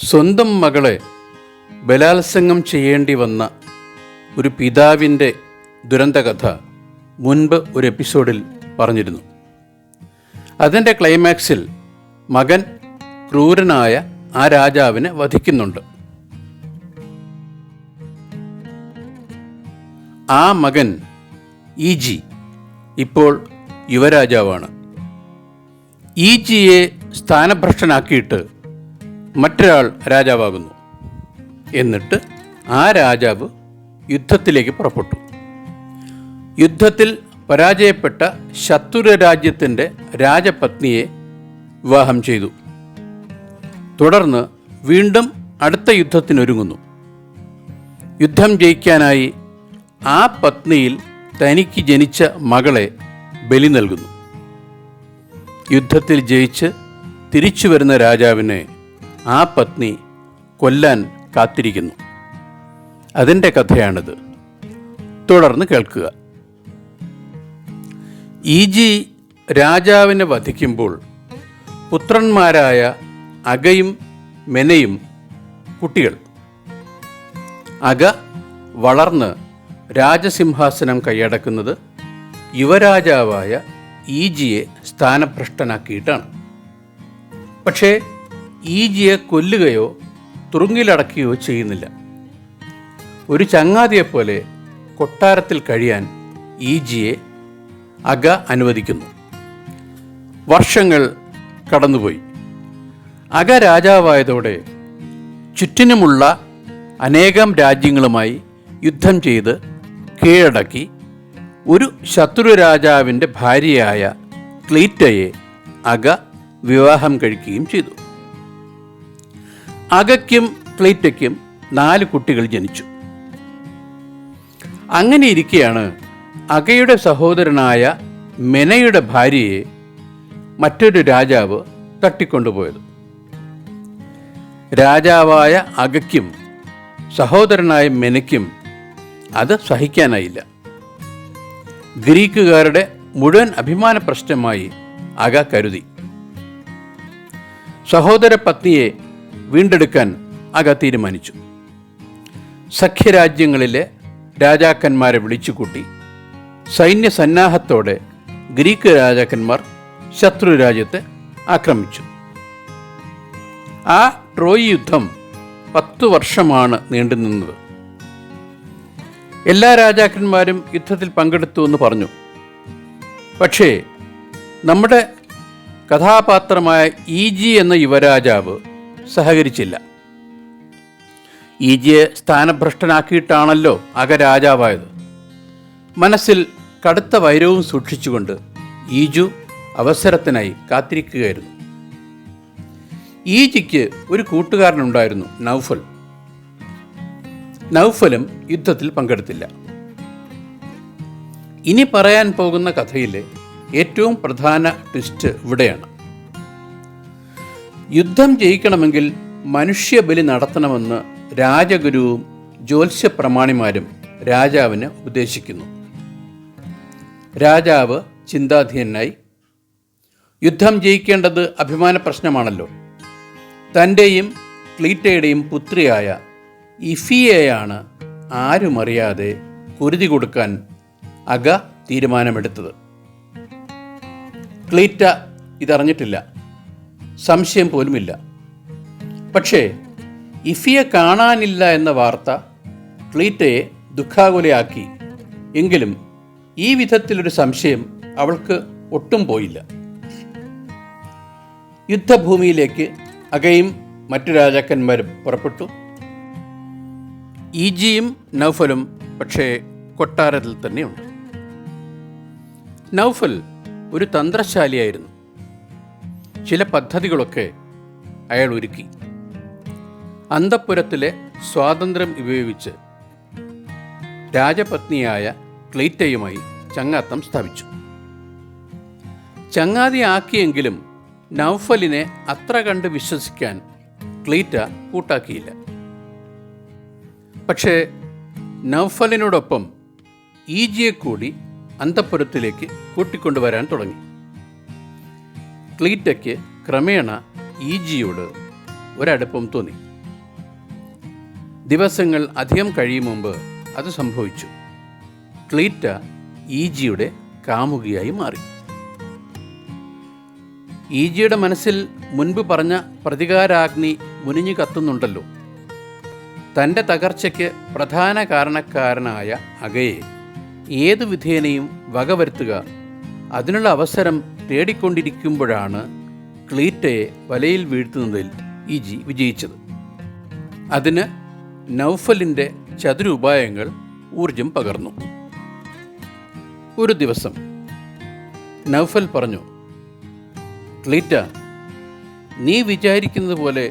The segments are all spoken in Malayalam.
സ്വന്തം മകളെ ബലാത്സംഗം ചെയ്യേണ്ടി വന്ന ഒരു പിതാവിൻ്റെ ദുരന്തകഥ മുൻപ് ഒരു എപ്പിസോഡിൽ പറഞ്ഞിരുന്നു. അതിൻ്റെ ക്ലൈമാക്സിൽ മകൻ ക്രൂരനായ ആ രാജാവിനെ വധിക്കുന്നുണ്ട്. ആ മകൻ ഈജി ഇപ്പോൾ യുവരാജാവാണ്. ഈജിയെ സ്ഥാനഭ്രഷ്ടനാക്കിയിട്ട് മറ്റൊരാൾ രാജാവാകുന്നു. എന്നിട്ട് ആ രാജാവ് യുദ്ധത്തിലേക്ക് പുറപ്പെട്ടു. യുദ്ധത്തിൽ പരാജയപ്പെട്ട ശത്രു രാജ്യത്തിൻ്റെ രാജപത്നിയെ വിവാഹം ചെയ്തു. തുടർന്ന് വീണ്ടും അടുത്ത യുദ്ധത്തിനൊരുങ്ങുന്നു. യുദ്ധം ജയിക്കാനായി ആ പത്നിയിൽ തനിക്ക് ജനിച്ച മകളെ ബലി നൽകുന്നു. യുദ്ധത്തിൽ ജയിച്ച് തിരിച്ചു വരുന്ന രാജാവിനെ ആ പത്നി കൊല്ലാൻ കാത്തിരിക്കുന്നു. അതിൻ്റെ കഥയാണിത്. തുടർന്ന് കേൾക്കുക. ഈജി രാജാവിനെ വധിക്കുമ്പോൾ പുത്രന്മാരായ അഗയും മെനയും കുട്ടികൾ. അഗ വളർന്ന് രാജസിംഹാസനം കൈയടക്കുന്നത് യുവരാജാവായ ഈജിയെ സ്ഥാനഭ്രഷ്ടനാക്കിയിട്ടാണ്. പക്ഷേ ഈജിയെ കൊല്ലുകയോ തുറുങ്കിലടക്കുകയോ ചെയ്യുന്നില്ല. ഒരു ചങ്ങാതിയെപ്പോലെ കൊട്ടാരത്തിൽ കഴിയാൻ ഈജിയെ അഗ അനുവദിക്കുന്നു. വർഷങ്ങൾ കടന്നുപോയി. അഗ രാജാവായതോടെ ചുറ്റിനുമുള്ള അനേകം രാജ്യങ്ങളുമായി യുദ്ധം ചെയ്ത് കീഴടക്കി ഒരു ശത്രു രാജാവിൻ്റെ ഭാര്യയായ ക്ലീറ്റയെ അഗ വിവാഹം കഴിക്കുകയും ചെയ്തു. അഗയ്ക്കും ക്ലീറ്റയ്ക്കും 4 കുട്ടികൾ ജനിച്ചു. അങ്ങനെ ഇരിക്കെയാണ് അഗയുടെ സഹോദരനായ മെനയുടെ ഭാര്യയെ മറ്റൊരു രാജാവ് തട്ടിക്കൊണ്ടുപോയത്. രാജാവായ അഗയ്ക്കും സഹോദരനായ മെനയ്ക്കും അത് സഹിക്കാനായില്ല. ഗ്രീക്കുകാരുടെ മുഴുവൻ അഭിമാന പ്രശ്നമായി അഗ കരുതി. സഹോദര പത്നിയെ വീണ്ടെടുക്കാൻ അഗ തീരുമാനിച്ചു. സഖ്യരാജ്യങ്ങളിലെ രാജാക്കന്മാരെ വിളിച്ചുകൂട്ടി സൈന്യസന്നാഹത്തോടെ ഗ്രീക്ക് രാജാക്കന്മാർ ശത്രു രാജ്യത്തെ ആക്രമിച്ചു. ആ ട്രോയ് യുദ്ധം 10 വർഷമാണ് നീണ്ടുനിന്നത്. എല്ലാ രാജാക്കന്മാരും യുദ്ധത്തിൽ പങ്കെടുത്തു എന്ന് പറഞ്ഞു. പക്ഷേ നമ്മുടെ കഥാപാത്രമായ ഈജി എന്ന യുവരാജാവ് സഹകരിച്ചില്ല. ഈജിയെ സ്ഥാനഭ്രഷ്ടനാക്കിയിട്ടാണല്ലോ അഗ രാജാവായത്. മനസ്സിൽ കടുത്ത വൈരവും സൂക്ഷിച്ചുകൊണ്ട് ഈജു അവസരത്തിനായി കാത്തിരിക്കുകയായിരുന്നു. ഈജിക്ക് ഒരു കൂട്ടുകാരനുണ്ടായിരുന്നു, നൗഫൽ. നൗഫലും യുദ്ധത്തിൽ പങ്കെടുത്തില്ല. ഇനി പറയാൻ പോകുന്ന കഥയിലെ ഏറ്റവും പ്രധാന ട്വിസ്റ്റ് ഇവിടെയാണ്. യുദ്ധം ജയിക്കണമെങ്കിൽ മനുഷ്യബലി നടത്തണമെന്ന് രാജഗുരുവും ജ്യോത്സ്യപ്രമാണിമാരും രാജാവിന് ഉപദേശിക്കുന്നു. രാജാവ് ചിന്താധീനനായി. യുദ്ധം ജയിക്കേണ്ടത് അഭിമാന പ്രശ്നമാണല്ലോ. തൻ്റെയും ക്ലീറ്റയുടെയും പുത്രിയായ ഇഫിയെയാണ് ആരുമറിയാതെ കുരുതി കൊടുക്കാൻ അഗ തീരുമാനമെടുത്തത്. ക്ലീറ്റ ഇതറിഞ്ഞിട്ടില്ല, സംശയം പോലുമില്ല. പക്ഷേ ഇഫിയെ കാണാനില്ല എന്ന വാർത്ത ക്ലീറ്റയെ ദുഃഖാകുലയാക്കി. എങ്കിലും ഈ വിധത്തിലൊരു സംശയം അവൾക്ക് ഒട്ടും പോയില്ല. യുദ്ധഭൂമിയിലേക്ക് അഗയും മറ്റു രാജാക്കന്മാരും പുറപ്പെട്ടു. ഈജിയും നൗഫലും പക്ഷേ കൊട്ടാരത്തിൽ തന്നെയുണ്ട്. നൗഫൽ ഒരു തന്ത്രശാലിയായിരുന്നു. ചില പദ്ധതികളൊക്കെ അയാൾ ഒരുക്കി. അന്തഃപുരത്തിലെ സ്വാതന്ത്ര്യം ഉപയോഗിച്ച് രാജപത്നിയായ ക്ലീറ്റയുമായി ചങ്ങാത്തം സ്ഥാപിച്ചു. ചങ്ങാതിയാക്കിയെങ്കിലും നൗഫലിനെ അത്ര കണ്ട് വിശ്വസിക്കാൻ ക്ലീറ്റ കൂട്ടാക്കിയില്ല. പക്ഷേ നൗഫലിനോടൊപ്പം ഈജിയെ കൂടി അന്തഃപുരത്തിലേക്ക് കൂട്ടിക്കൊണ്ടുവരാൻ തുടങ്ങി. ക്ലീറ്റയ്ക്ക് ക്രമേണ ഈജിയോട് ഒരടുപ്പം തോന്നി. ദിവസങ്ങൾ അധികം കഴിയും മുമ്പ് അത് സംഭവിച്ചു. ക്ലീറ്റ ഈജിയുടെ കാമുകിയായി മാറി. ഈജിയുടെ മനസ്സിൽ മുൻപ് പറഞ്ഞ പ്രതികാരാഗ്നി മുനിഞ്ഞു കത്തുന്നുണ്ടല്ലോ. തൻ്റെ തകർച്ചയ്ക്ക് പ്രധാന കാരണക്കാരനായ അഗയെ ഏതു വിധേനയും വകവരുത്തുക, അതിനുള്ള അവസരം തേടിക്കൊണ്ടിരിക്കുമ്പോഴാണ് ക്ലീറ്റയെ വലയിൽ വീഴ്ത്തുന്നതിൽ ഈജി വിജയിച്ചത്. അതിന് നൗഫലിൻ്റെ ചതുരുപായങ്ങൾ ഊർജം പകർന്നു. ഒരു ദിവസം നൗഫൽ പറഞ്ഞു, ക്ലീറ്റ, നീ വിചാരിക്കുന്നത് പോലെ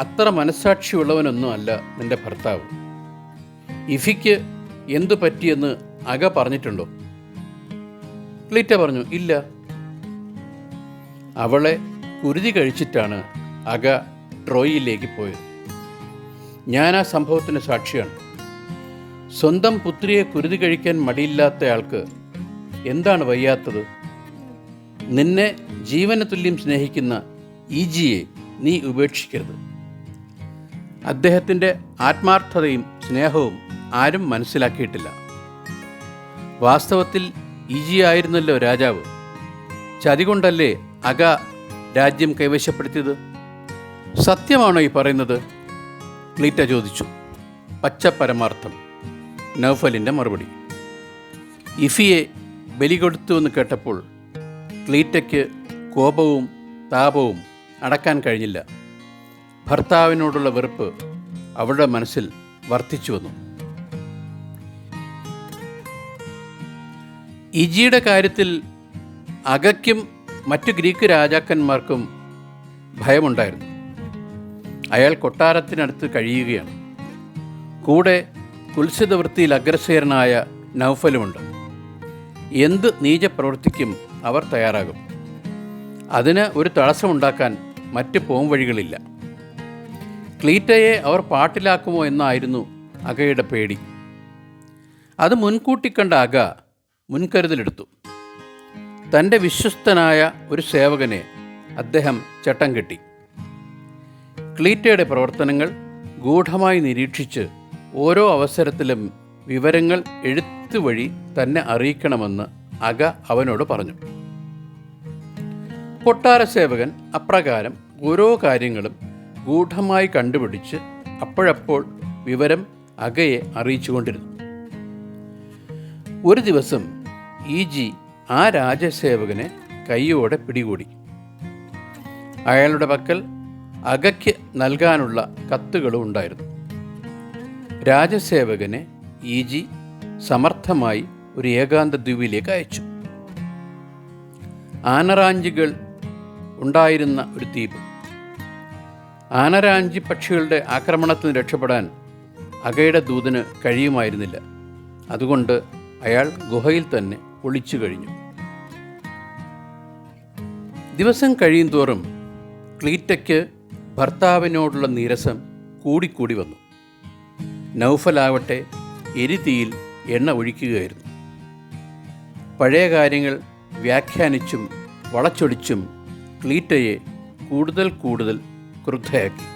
അത്ര മനസ്സാക്ഷിയുള്ളവനൊന്നും അല്ല നിന്റെ ഭർത്താവ്. ഇഫിക്ക് എന്തു പറ്റിയെന്ന് അഗ പറഞ്ഞിട്ടുണ്ടോ? ക്ലീറ്റ പറഞ്ഞു, ഇല്ല. അവളെ കുരുതി കഴിച്ചിട്ടാണ് അഗ ട്രോയിലേക്ക് പോയത്. ഞാൻ ആ സംഭവത്തിന് സാക്ഷിയാണ്. സ്വന്തം പുത്രിയെ കുരുതി കഴിക്കാൻ മടിയില്ലാത്തയാൾക്ക് എന്താണ് വയ്യാത്തത്? നിന്നെ ജീവന തുല്യം സ്നേഹിക്കുന്ന ഈജിയെ നീ ഉപേക്ഷിക്കരുത്. അദ്ദേഹത്തിൻ്റെ ആത്മാർത്ഥതയും സ്നേഹവും ആരും മനസ്സിലാക്കിയിട്ടില്ല. വാസ്തവത്തിൽ ഈജിയായിരുന്നല്ലോ രാജാവ്. ചതികൊണ്ടല്ലേ അഗ രാജ്യം കൈവശപ്പെടുത്തിയത്. സത്യമാണോ ഈ പറയുന്നത്? ക്ലീറ്റ ചോദിച്ചു. പച്ച പരമാർത്ഥം. നൗഫലിൻ്റെ മറുപടി. ഇഫിയെ ബലി കൊടുത്തുവെന്ന് കേട്ടപ്പോൾ ക്ലീറ്റയ്ക്ക് കോപവും താപവും അടക്കാൻ കഴിഞ്ഞില്ല. ഭർത്താവിനോടുള്ള വെറുപ്പ് അവളുടെ മനസ്സിൽ വർദ്ധിച്ചു വന്നു. ഇജിയുടെ കാര്യത്തിൽ അഗയ്ക്കും മറ്റു ഗ്രീക്ക് രാജാക്കന്മാർക്കും ഭയമുണ്ടായിരുന്നു. അയാൾ കൊട്ടാരത്തിനടുത്ത് കഴിയുകയാണ്. കൂടെ കുൽസിത വൃത്തിയിൽ അഗ്രസേരനായ നൗഫലുമുണ്ട്. എന്ത് നീചപ്രവൃത്തിക്കും അവർ തയ്യാറാകും. അതിന് ഒരു തടസ്സമുണ്ടാക്കാൻ മറ്റ് പോംവഴികളില്ല. ക്ലീറ്റയെ അവർ പാട്ടിലാക്കുമോ എന്നായിരുന്നു അഗയുടെ പേടി. അത് മുൻകൂട്ടി കണ്ട അഗ മുൻകരുതലെടുത്തു. തൻ്റെ വിശ്വസ്തനായ ഒരു സേവകനെ അദ്ദേഹം ചട്ടം കെട്ടി. ക്ലീറ്റയുടെ പ്രവർത്തനങ്ങൾ ഗൂഢമായി നിരീക്ഷിച്ച് ഓരോ അവസരത്തിലും വിവരങ്ങൾ എഴുത്ത് വഴി തന്നെ അറിയിക്കണമെന്ന് അഗ അവനോട് പറഞ്ഞു. കൊട്ടാര സേവകൻ അപ്രകാരം ഓരോ കാര്യങ്ങളും ഗൂഢമായി കണ്ടുപിടിച്ച് അപ്പോഴപ്പോൾ വിവരം അഗയെ അറിയിച്ചുകൊണ്ടിരുന്നു. ഒരു ദിവസം ഈജി ആ രാജസേവകനെ കൈയോടെ പിടികൂടി. അയാളുടെ പക്കൽ അഗയ്ക്ക് നൽകാനുള്ള കത്തുകളും ഉണ്ടായിരുന്നു. രാജസേവകനെ ഈജി സമർത്ഥമായി ഒരു ഏകാന്ത ദ്വീപിലേക്ക് അയച്ചു. ആനറാഞ്ചികൾ ഉണ്ടായിരുന്ന ഒരു ദ്വീപ്. ആനറാഞ്ചി പക്ഷികളുടെ ആക്രമണത്തിൽ നിന്ന് രക്ഷപ്പെടാൻ അഗയുടെ ദൂതന് കഴിയുമായിരുന്നില്ല. അതുകൊണ്ട് അയാൾ ഗുഹയിൽ തന്നെ ഒളിച്ചു കഴിഞ്ഞു. ദിവസം കഴിയും തോറും ക്ലീറ്റയ്ക്ക് ഭർത്താവിനോടുള്ള നീരസം കൂടിക്കൂടി വന്നു. നൗഫലാവട്ടെ എരിതീയിൽ എണ്ണ ഒഴിക്കുകയായിരുന്നു. പഴയ കാര്യങ്ങൾ വ്യാഖ്യാനിച്ചും വളച്ചൊടിച്ചും ക്ലീറ്റയെ കൂടുതൽ കൂടുതൽ ക്രുദ്ധയാക്കി.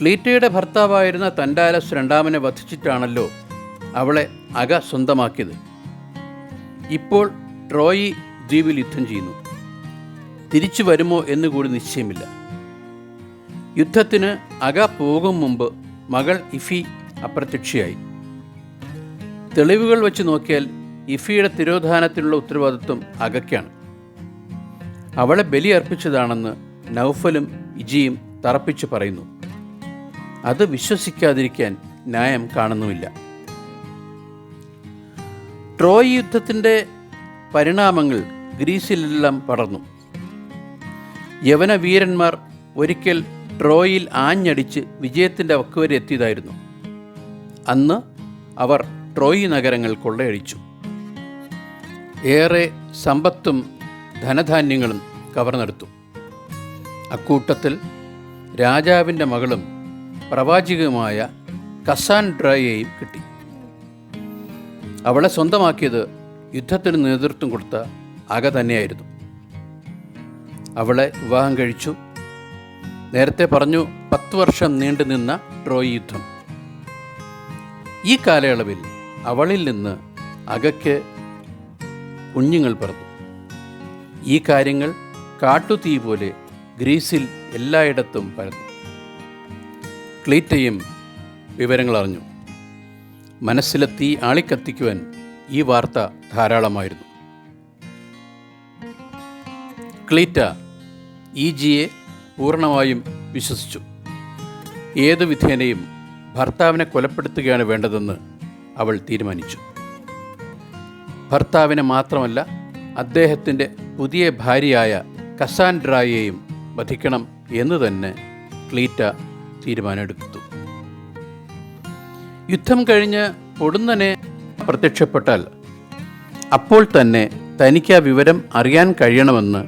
ക്ലീറ്റയുടെ ഭർത്താവായിരുന്ന തൻഡാലസ് രണ്ടാമനെ വധിച്ചിട്ടാണല്ലോ അവളെ അഗ സ്വന്തമാക്കിയത്. ഇപ്പോൾ ട്രോയി ദ്വീപിൽ യുദ്ധം ചെയ്യുന്നു. തിരിച്ചു വരുമോ എന്നുകൂടി നിശ്ചയമില്ല. യുദ്ധത്തിന് അഗ പോകും മുമ്പ് മകൾ ഇഫി അപ്രത്യക്ഷയായി. തെളിവുകൾ വെച്ച് നോക്കിയാൽ ഇഫിയുടെ തിരോധാനത്തിനുള്ള ഉത്തരവാദിത്വം അഗയ്ക്കാണ്. അവളെ ബലി അർപ്പിച്ചതാണെന്ന് നൗഫലും ഇജിയും തറപ്പിച്ച് പറയുന്നു. അത് വിശ്വസിക്കാതിരിക്കാൻ ന്യായം കാണുന്നുമില്ല. ട്രോയ് യുദ്ധത്തിൻ്റെ പരിണാമങ്ങൾ ഗ്രീസിലെല്ലാം പടർന്നു. യവന വീരന്മാർ ഒരിക്കൽ ട്രോയിൽ ആഞ്ഞടിച്ച് വിജയത്തിൻ്റെ വക്കുവരെ എത്തിയതായിരുന്നു. അന്ന് അവർ ട്രോയ് നഗരങ്ങൾ കൊള്ളയടിച്ചു. ഏറെ സമ്പത്തും ധനധാന്യങ്ങളും കവർന്നെടുത്തു. അക്കൂട്ടത്തിൽ രാജാവിൻ്റെ മകളും പ്രവാചികയുമായ കസാൻഡ്രയെയും കിട്ടി. അവളെ സ്വന്തമാക്കിയത് യുദ്ധത്തിന് നേതൃത്വം കൊടുത്ത അഗ തന്നെയായിരുന്നു. അവളെ വിവാഹം കഴിച്ചു. നേരത്തെ പറഞ്ഞു 10 വർഷം നീണ്ടു നിന്ന ട്രോയ് യുദ്ധം. ഈ കാലയളവിൽ അവളിൽ നിന്ന് അഗയ്ക്ക് കുഞ്ഞുങ്ങൾ പിറന്നു. ഈ കാര്യങ്ങൾ കാട്ടുതീ പോലെ ഗ്രീസിൽ എല്ലായിടത്തും പരന്നു. ക്ലീറ്റയും വിവരങ്ങൾ അറിഞ്ഞു. മനസ്സിലെ തീ ആളിക്കത്തിക്കുവാൻ ഈ വാർത്ത ധാരാളമായിരുന്നു. ക്ലീറ്റ ഈജിയെ പൂർണ്ണമായും വിശ്വസിച്ചു. ഏതു വിധേനയും ഭർത്താവിനെ കൊലപ്പെടുത്തുകയാണ് വേണ്ടതെന്ന് അവൾ തീരുമാനിച്ചു. ഭർത്താവിനെ മാത്രമല്ല, അദ്ദേഹത്തിൻ്റെ പുതിയ ഭാര്യയായ കസാൻഡ്രായെയും വധിക്കണം എന്ന് തന്നെ ക്ലീറ്റ തീരുമാനമെടുത്തു. യുദ്ധം കഴിഞ്ഞ് പൊടുന്നനെ പ്രത്യക്ഷപ്പെട്ടാൽ അപ്പോൾ തന്നെ തനിക്ക് ആ വിവരം അറിയാൻ കഴിയണമെന്ന്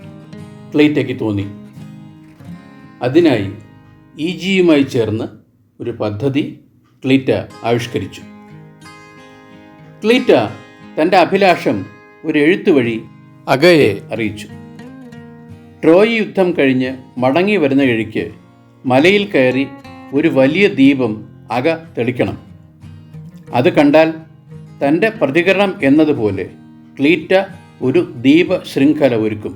ക്ലീറ്റയ്ക്ക് തോന്നി. അതിനായി ഈജിയുമായി ചേർന്ന് ഒരു പദ്ധതി ക്ലീറ്റ ആവിഷ്കരിച്ചു. ക്ലീറ്റ തൻ്റെ അഭിലാഷം ഒരു എഴുത്ത് വഴി അഗയെ അറിയിച്ചു. ട്രോയ് യുദ്ധം കഴിഞ്ഞ് മടങ്ങി വരുന്ന വഴിക്ക് മലയിൽ കയറി ഒരു വലിയ ദീപം അഗ തെളിക്കണം. അത് കണ്ടാൽ തൻ്റെ പ്രതികരണം എന്നതുപോലെ ക്ലീറ്റ ഒരു ദീപ ശൃംഖല ഒരുക്കും.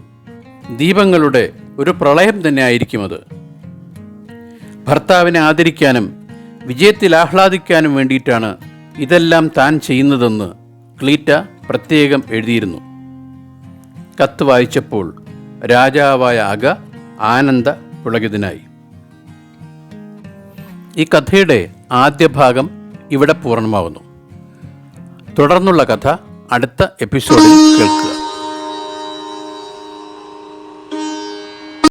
ദീപങ്ങളുടെ ഒരു പ്രളയം തന്നെ ആയിരിക്കും അത്. ഭർത്താവിനെ ആദരിക്കാനും വിജയത്തിൽ ആഹ്ലാദിക്കാനും വേണ്ടിയിട്ടാണ് ഇതെല്ലാം താൻ ചെയ്യുന്നതെന്ന് ക്ലീറ്റ പ്രത്യേകം എഴുതിയിരുന്നു. കത്ത് വായിച്ചപ്പോൾ രാജാവായ അഗ ആനന്ദ പുളകിതനായി. ഈ കഥയുടെ ആദ്യ ഭാഗം ഇവിടെ പൂർണ്ണമാകുന്നു. തുടർന്നുള്ള കഥ അടുത്ത എപ്പിസോഡിൽ കേൾക്കുക.